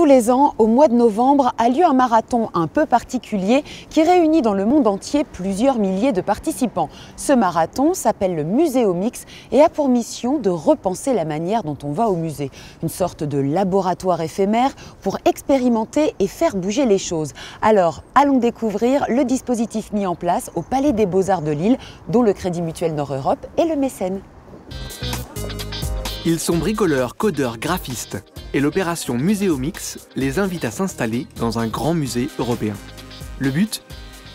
Tous les ans, au mois de novembre, a lieu un marathon un peu particulier qui réunit dans le monde entier plusieurs milliers de participants. Ce marathon s'appelle le Muséomix et a pour mission de repenser la manière dont on va au musée. Une sorte de laboratoire éphémère pour expérimenter et faire bouger les choses. Alors, allons découvrir le dispositif mis en place au Palais des Beaux-Arts de Lille, dont le Crédit Mutuel Nord-Europe est le mécène. Ils sont bricoleurs, codeurs, graphistes. Et l'opération Muséomix les invite à s'installer dans un grand musée européen. Le but ?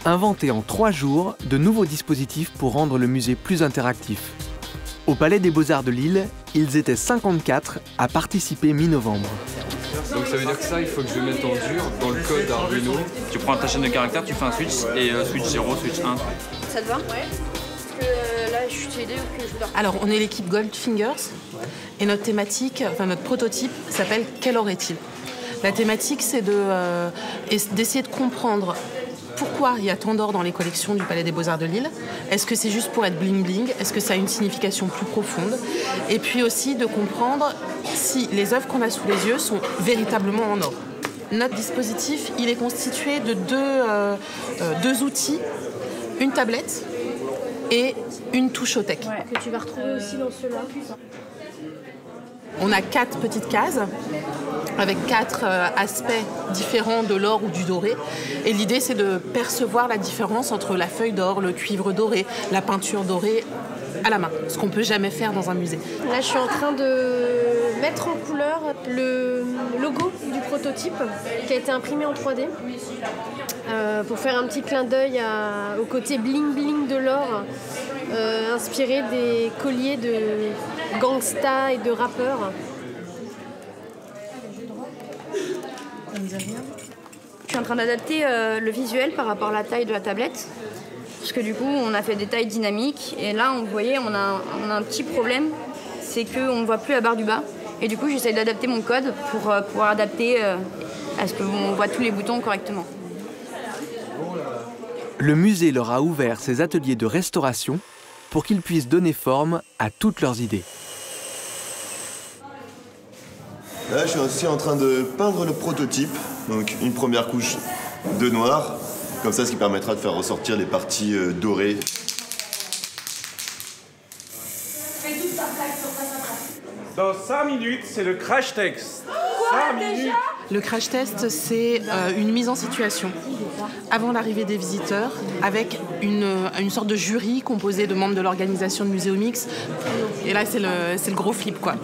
Inventer en 3 jours de nouveaux dispositifs pour rendre le musée plus interactif. Au Palais des Beaux-Arts de Lille, ils étaient 54 à participer mi-novembre. Donc ça veut dire que ça, il faut que je mette en dur dans le code Arduino. Tu prends ta chaîne de caractères, tu fais un switch et switch 0, switch 1. Ça te va? Ouais. Parce que là, je suis TD ou que je dors. Alors, on est l'équipe Goldfingers et notre thématique, enfin notre prototype s'appelle « Quelle heure est-il » La thématique, c'est d'essayer de comprendre pourquoi il y a tant d'or dans les collections du Palais des Beaux-Arts de Lille. Est-ce que c'est juste pour être bling-bling? Est-ce que ça a une signification plus profonde? Et puis aussi de comprendre si les œuvres qu'on a sous les yeux sont véritablement en or. Notre dispositif, il est constitué de deux outils, une tablette et une touche au tech. Ouais. Que tu vas retrouver aussi dans ceux-là. On a 4 petites cases avec 4 aspects différents de l'or ou du doré. Et l'idée, c'est de percevoir la différence entre la feuille d'or, le cuivre doré, la peinture dorée à la main, ce qu'on ne peut jamais faire dans un musée. Là, je suis en train de mettre en couleur le logo du prototype qui a été imprimé en 3D pour faire un petit clin d'œil au côté bling-bling de l'or, inspiré des colliers de gangsta et de rappeurs. Je suis en train d'adapter le visuel par rapport à la taille de la tablette. Parce que du coup, on a fait des tailles dynamiques. Et là, vous voyez, on a un petit problème. C'est qu'on ne voit plus la barre du bas. Et du coup, j'essaie d'adapter mon code pour pouvoir adapter à ce qu'on voit tous les boutons correctement. Le musée leur a ouvert ses ateliers de restauration pour qu'ils puissent donner forme à toutes leurs idées. Là, je suis aussi en train de peindre le prototype, donc une première couche de noir, comme ça, ce qui permettra de faire ressortir les parties dorées. Dans 5 minutes, c'est le crash test. 5 minutes. Le crash test, c'est une mise en situation avant l'arrivée des visiteurs avec une sorte de jury composé de membres de l'organisation de Muséomix. Et là, c'est le gros flip, quoi.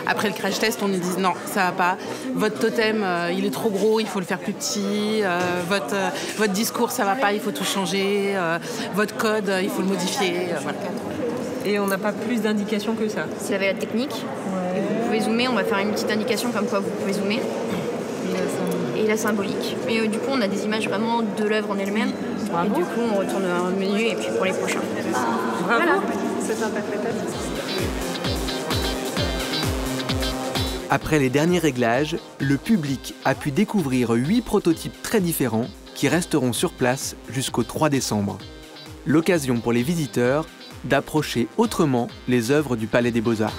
Après le crash test, on nous dit non, ça va pas. Votre totem, il est trop gros, il faut le faire plus petit. Votre discours, ça va pas, il faut tout changer. Votre code, il faut le modifier. Voilà. Et on n'a pas plus d'indications que ça. C'est la technique. Ouais. Et vous pouvez zoomer, on va faire une petite indication comme quoi vous pouvez zoomer. Et la symbolique. Et du coup, on a des images vraiment de l'œuvre en elle-même. Et du coup, on retourne dans le menu et puis pour les prochains. Bravo, voilà. Cette interprétation. Après les derniers réglages, le public a pu découvrir 8 prototypes très différents qui resteront sur place jusqu'au 3 décembre. L'occasion pour les visiteurs d'approcher autrement les œuvres du Palais des Beaux-Arts.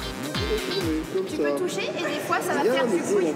Tu peux toucher et des fois ça va faire du bruit.